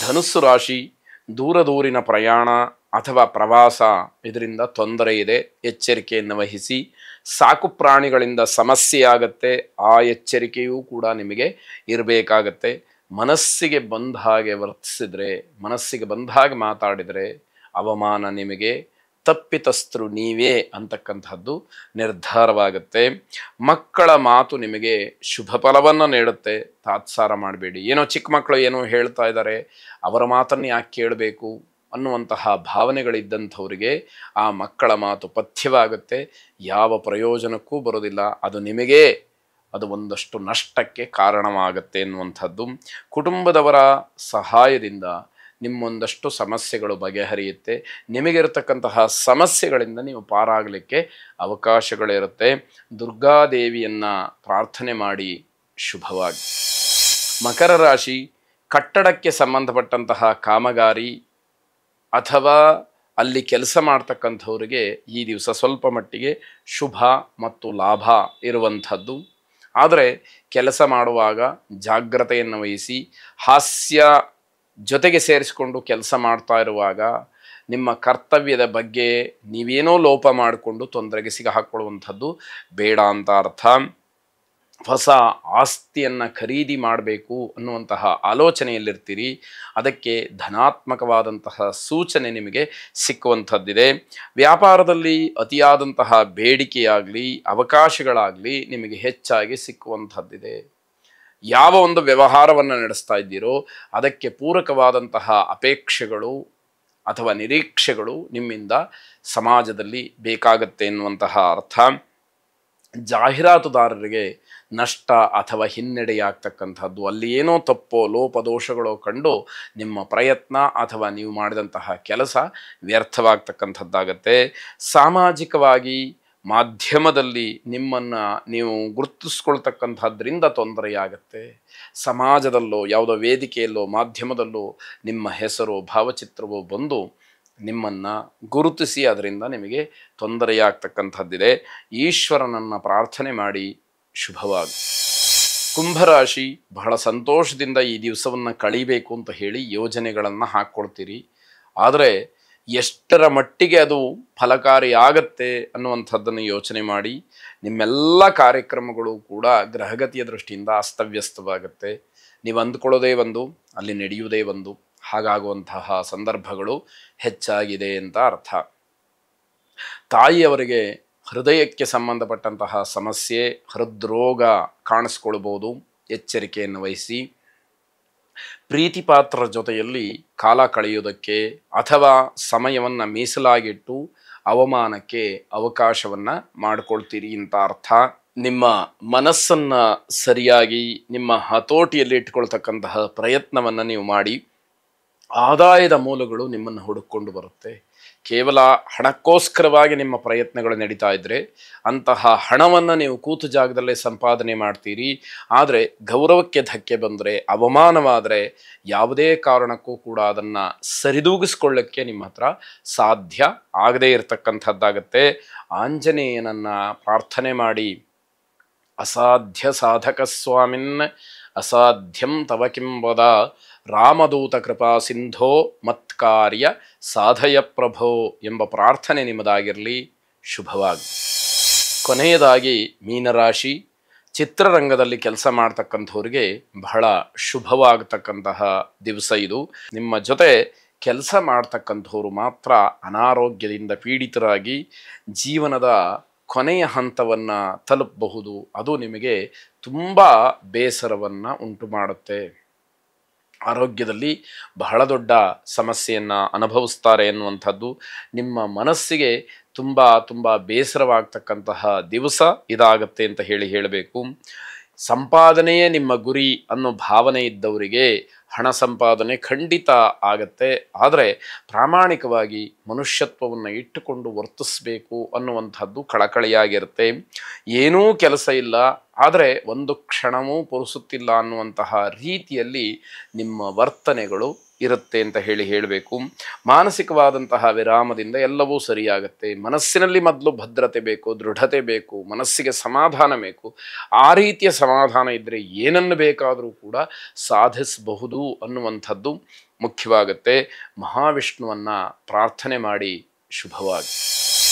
ಧನುಸ್ಸು ರಾಶಿ, ದೂರ ದೂರಿನ ಪ್ರಯಾಣ ಅಥವಾ ಪ್ರವಾಸ, ಇದರಿಂದ ತೊಂದರೆ ಇದೆ, ಎಚ್ಚರಿಕೆಯನ್ನು ವಹಿಸಿ. ಸಾಕು ಪ್ರಾಣಿಗಳಿಂದ ಸಮಸ್ಯೆಯಾಗತ್ತೆ, ಆ ಎಚ್ಚರಿಕೆಯೂ ಕೂಡ ನಿಮಗೆ ಇರಬೇಕಾಗತ್ತೆ. ಮನಸ್ಸಿಗೆ ಬಂದ ಹಾಗೆ ವರ್ತಿಸಿದ್ರೆ, ಮನಸ್ಸಿಗೆ ಬಂದ ಹಾಗೆ ಮಾತಾಡಿದರೆ ಅವಮಾನ ನಿಮಗೆ, ತಪ್ಪಿತಸ್ಥರು ನೀವೇ ಅಂತಕ್ಕಂಥದ್ದು ನಿರ್ಧಾರವಾಗುತ್ತೆ. ಮಕ್ಕಳ ಮಾತು ನಿಮಗೆ ಶುಭ ಫಲವನ್ನು ನೀಡುತ್ತೆ, ತಾತ್ಸಾರ ಮಾಡಬೇಡಿ. ಏನೋ ಚಿಕ್ಕ ಮಕ್ಕಳು ಏನೋ ಹೇಳ್ತಾ ಇದ್ದಾರೆ, ಅವರ ಮಾತನ್ನು ಯಾಕೆ ಕೇಳಬೇಕು ಅನ್ನುವಂತಹ ಭಾವನೆಗಳಿದ್ದಂಥವರಿಗೆ ಆ ಮಕ್ಕಳ ಮಾತು ಪಥ್ಯವಾಗುತ್ತೆ, ಯಾವ ಪ್ರಯೋಜನಕ್ಕೂ ಬರೋದಿಲ್ಲ, ಅದು ನಿಮಗೇ ಅದು ಒಂದಷ್ಟು ನಷ್ಟಕ್ಕೆ ಕಾರಣವಾಗುತ್ತೆ ಎನ್ನುವಂಥದ್ದು. ಕುಟುಂಬದವರ ಸಹಾಯದಿಂದ ನಿಮ್ಮೊಂದಷ್ಟು ಸಮಸ್ಯೆಗಳು ಬಗೆಹರಿಯುತ್ತೆ. ನಿಮಗಿರತಕ್ಕಂತಹ ಸಮಸ್ಯೆಗಳಿಂದ ನೀವು ಪಾರಾಗಲಿಕ್ಕೆ ಅವಕಾಶಗಳಿರುತ್ತೆ. ದುರ್ಗಾದೇವಿಯನ್ನು ಪ್ರಾರ್ಥನೆ ಮಾಡಿ ಶುಭವಾಗಿ. ಮಕರ ರಾಶಿ, ಕಟ್ಟಡಕ್ಕೆ ಸಂಬಂಧಪಟ್ಟಂತಹ ಕಾಮಗಾರಿ ಅಥವಾ ಅಲ್ಲಿ ಕೆಲಸ ಮಾಡ್ತಕ್ಕಂಥವ್ರಿಗೆ ಈ ದಿವಸ ಸ್ವಲ್ಪ ಮಟ್ಟಿಗೆ ಶುಭ ಮತ್ತು ಲಾಭ ಇರುವಂಥದ್ದು. ಆದರೆ ಕೆಲಸ ಮಾಡುವಾಗ ಜಾಗ್ರತೆಯನ್ನು ವಹಿಸಿ. ಹಾಸ್ಯ ಜೊತೆಗೆ ಸೇರಿಸಿಕೊಂಡು ಕೆಲಸ ಮಾಡ್ತಾ ಇರುವಾಗ ನಿಮ್ಮ ಕರ್ತವ್ಯದ ಬಗ್ಗೆ ನೀವೇನೋ ಲೋಪ ಮಾಡಿಕೊಂಡು ತೊಂದರೆಗೆ ಸಿಗಹಾಕೊಳ್ಳುವಂಥದ್ದು ಬೇಡ ಅಂತ ಅರ್ಥ. ಹೊಸ ಆಸ್ತಿಯನ್ನು ಖರೀದಿ ಮಾಡಬೇಕು ಅನ್ನುವಂತಹ ಆಲೋಚನೆಯಲ್ಲಿರ್ತೀರಿ, ಅದಕ್ಕೆ ಧನಾತ್ಮಕವಾದಂತಹ ಸೂಚನೆ ನಿಮಗೆ ಸಿಕ್ಕುವಂಥದ್ದಿದೆ. ವ್ಯಾಪಾರದಲ್ಲಿ ಅತಿಯಾದಂತಹ ಬೇಡಿಕೆಯಾಗಲಿ ಅವಕಾಶಗಳಾಗಲಿ ನಿಮಗೆ ಹೆಚ್ಚಾಗಿ ಸಿಕ್ಕುವಂಥದ್ದಿದೆ. ಯಾವ ಒಂದು ವ್ಯವಹಾರವನ್ನು ನಡೆಸ್ತಾ ಇದ್ದೀರೋ ಅದಕ್ಕೆ ಪೂರಕವಾದಂತಹ ಅಪೇಕ್ಷೆಗಳು ಅಥವಾ ನಿರೀಕ್ಷೆಗಳು ನಿಮ್ಮಿಂದ ಸಮಾಜದಲ್ಲಿ ಬೇಕಾಗತ್ತೆ ಎನ್ನುವಂತಹ ಅರ್ಥ. ಜಾಹೀರಾತುದಾರರಿಗೆ ನಷ್ಟ ಅಥವಾ ಹಿನ್ನಡೆಯಾಗ್ತಕ್ಕಂಥದ್ದು, ಅಲ್ಲಿ ಏನೋ ತಪ್ಪೋ ಲೋಪದೋಷಗಳೋ ಕಂಡು ನಿಮ್ಮ ಪ್ರಯತ್ನ ಅಥವಾ ನೀವು ಮಾಡಿದಂತಹ ಕೆಲಸ ವ್ಯರ್ಥವಾಗ್ತಕ್ಕಂಥದ್ದಾಗತ್ತೆ. ಸಾಮಾಜಿಕವಾಗಿ ಮಾಧ್ಯಮದಲ್ಲಿ ನಿಮ್ಮನ್ನು ನೀವು ಗುರುತಿಸ್ಕೊಳ್ತಕ್ಕಂಥದ್ರಿಂದ ತೊಂದರೆಯಾಗತ್ತೆ. ಸಮಾಜದಲ್ಲೋ ಯಾವುದೋ ವೇದಿಕೆಯಲ್ಲೋ ಮಾಧ್ಯಮದಲ್ಲೋ ನಿಮ್ಮ ಹೆಸರು ಭಾವಚಿತ್ರವೋ ಬಂದು ನಿಮ್ಮನ್ನು ಗುರುತಿಸಿ ಅದರಿಂದ ನಿಮಗೆ ತೊಂದರೆಯಾಗ್ತಕ್ಕಂಥದ್ದಿದೆ. ಈಶ್ವರನನ್ನು ಪ್ರಾರ್ಥನೆ ಮಾಡಿ ಶುಭವಾಗಿ. ಕುಂಭರಾಶಿ, ಬಹಳ ಸಂತೋಷದಿಂದ ಈ ದಿವಸವನ್ನು ಕಳೀಬೇಕು ಅಂತ ಹೇಳಿ ಯೋಜನೆಗಳನ್ನು ಹಾಕ್ಕೊಳ್ತೀರಿ. ಆದರೆ ಎಷ್ಟರ ಮಟ್ಟಿಗೆ ಅದು ಫಲಕಾರಿಯಾಗತ್ತೆ ಅನ್ನುವಂಥದ್ದನ್ನು ಯೋಚನೆ ಮಾಡಿ. ನಿಮ್ಮೆಲ್ಲ ಕಾರ್ಯಕ್ರಮಗಳು ಕೂಡ ಗ್ರಹಗತಿಯ ದೃಷ್ಟಿಯಿಂದ ಅಸ್ತವ್ಯಸ್ತವಾಗುತ್ತೆ. ನೀವು ಅಂದ್ಕೊಳ್ಳೋದೇ ಒಂದು, ಅಲ್ಲಿ ನಡೆಯುವುದೇ ಒಂದು, ಹಾಗಾಗುವಂತಹ ಸಂದರ್ಭಗಳು ಹೆಚ್ಚಾಗಿದೆ ಅಂತ ಅರ್ಥ. ತಾಯಿಯವರಿಗೆ ಹೃದಯಕ್ಕೆ ಸಂಬಂಧಪಟ್ಟಂತಹ ಸಮಸ್ಯೆ, ಹೃದ್ರೋಗ ಕಾಣಿಸ್ಕೊಳ್ಬೋದು, ಎಚ್ಚರಿಕೆಯನ್ನು ವಹಿಸಿ. ಪ್ರೀತಿಪಾತ್ರರ ಜೊತೆಯಲ್ಲಿ ಕಾಲ ಕಳೆಯುವುದಕ್ಕೆ ಅಥವಾ ಸಮಯವನ್ನು ಮೀಸಲಾಗಿಟ್ಟು ಅವಮಾನಕ್ಕೆ ಅವಕಾಶವನ್ನು ಮಾಡಿಕೊಳ್ತೀರಿ ಅಂತ ಅರ್ಥ. ನಿಮ್ಮ ಮನಸ್ಸನ್ನು ಸರಿಯಾಗಿ ನಿಮ್ಮ ಹತೋಟಿಯಲ್ಲಿ ಇಟ್ಕೊಳ್ತಕ್ಕಂತಹ ಪ್ರಯತ್ನವನ್ನು ನೀವು ಮಾಡಿ. ಆದಾಯದ ಮೂಲಗಳು ನಿಮ್ಮನ್ನು ಹುಡುಕೊಂಡು ಬರುತ್ತೆ. ಕೇವಲ ಹಣಕ್ಕೋಸ್ಕರವಾಗಿ ನಿಮ್ಮ ಪ್ರಯತ್ನಗಳು ನಡೀತಾ ಇದ್ದರೆ ಅಂತಹ ಹಣವನ್ನು ನೀವು ಕೂತು ಜಾಗದಲ್ಲೇ ಸಂಪಾದನೆ ಮಾಡ್ತೀರಿ. ಆದರೆ ಗೌರವಕ್ಕೆ ಧಕ್ಕೆ ಬಂದರೆ, ಅವಮಾನವಾದರೆ ಯಾವುದೇ ಕಾರಣಕ್ಕೂ ಕೂಡ ಅದನ್ನು ಸರಿದೂಗಿಸ್ಕೊಳ್ಳೋಕ್ಕೆ ನಿಮ್ಮ ಹತ್ರ ಸಾಧ್ಯ ಆಗದೇ ಇರತಕ್ಕಂಥದ್ದಾಗತ್ತೆ. ಆಂಜನೇಯನನ್ನು ಪ್ರಾರ್ಥನೆ ಮಾಡಿ. ಅಸಾಧ್ಯ ಸಾಧಕ ಸ್ವಾಮಿನ್ ಅಸಾಧ್ಯಂ ತವ ಕಿಂ ವದ, ರಾಮದೂತ ಕೃಪಾ ಸಿಂಧೋ ಮತ್ಕಾರ್ಯ ಸಾಧಯ ಪ್ರಭೋ ಎಂಬ ಪ್ರಾರ್ಥನೆ ನಿಮ್ಮದಾಗಿರಲಿ. ಶುಭವಾಗಿ. ಕೊನೆಯದಾಗಿ ಮೀನರಾಶಿ, ಚಿತ್ರರಂಗದಲ್ಲಿ ಕೆಲಸ ಮಾಡ್ತಕ್ಕಂಥವ್ರಿಗೆ ಬಹಳ ಶುಭವಾಗತಕ್ಕಂತಹ ದಿವಸ ಇದು. ನಿಮ್ಮ ಜೊತೆ ಕೆಲಸ ಮಾಡ್ತಕ್ಕಂಥವ್ರು ಮಾತ್ರ ಅನಾರೋಗ್ಯದಿಂದ ಪೀಡಿತರಾಗಿ ಜೀವನದ ಕೊನೆಯ ಹಂತವನ್ನು ತಲುಪಬಹುದು. ಅದು ನಿಮಗೆ ತುಂಬ ಬೇಸರವನ್ನು ಉಂಟು ಮಾಡುತ್ತೆ. ಆರೋಗ್ಯದಲ್ಲಿ ಬಹಳ ದೊಡ್ಡ ಸಮಸ್ಯೆಯನ್ನು ಅನುಭವಿಸ್ತಾರೆ ಎನ್ನುವಂಥದ್ದು. ನಿಮ್ಮ ಮನಸ್ಸಿಗೆ ತುಂಬ ತುಂಬ ಬೇಸರವಾಗ್ತಕ್ಕಂತಹ ದಿವಸ ಇದಾಗತ್ತೆ ಅಂತ ಹೇಳಬೇಕು. ಸಂಪಾದನೆಯೇ ನಿಮ್ಮ ಗುರಿ ಅನ್ನೋ ಭಾವನೆ ಇದ್ದವರಿಗೆ ಹಣ ಸಂಪಾದನೆ ಖಂಡಿತ ಆಗತ್ತೆ. ಆದರೆ ಪ್ರಾಮಾಣಿಕವಾಗಿ ಮನುಷ್ಯತ್ವವನ್ನು ಇಟ್ಟುಕೊಂಡು ವರ್ತಿಸಬೇಕು ಅನ್ನುವಂಥದ್ದು ಕಳಕಳಿಯಾಗಿರುತ್ತೆ. ಏನೂ ಕೆಲಸ ಇಲ್ಲ, ಆದರೆ ಒಂದು ಕ್ಷಣವೂ ಪುರುಸುತ್ತಿಲ್ಲ ಅನ್ನುವಂತಹ ರೀತಿಯಲ್ಲಿ ನಿಮ್ಮ ವರ್ತನೆಗಳು ಇರುತ್ತೆ ಅಂತ ಹೇಳಬೇಕು. ಮಾನಸಿಕವಾದಂತಹ ವಿರಾಮದಿಂದ ಎಲ್ಲವೂ ಸರಿಯಾಗುತ್ತೆ. ಮನಸ್ಸಿನಲ್ಲಿ ಮೊದಲು ಭದ್ರತೆ ಬೇಕು, ದೃಢತೆ ಬೇಕು, ಮನಸ್ಸಿಗೆ ಸಮಾಧಾನ ಬೇಕು. ಆ ರೀತಿಯ ಸಮಾಧಾನ ಇದ್ದರೆ ಏನನ್ನು ಬೇಕಾದರೂ ಕೂಡ ಸಾಧಿಸಬಹುದು ಅನ್ನುವಂಥದ್ದು ಮುಖ್ಯವಾಗುತ್ತೆ. ಮಹಾವಿಷ್ಣುವನ್ನು ಪ್ರಾರ್ಥನೆ ಮಾಡಿ. ಶುಭವಾಗಿ.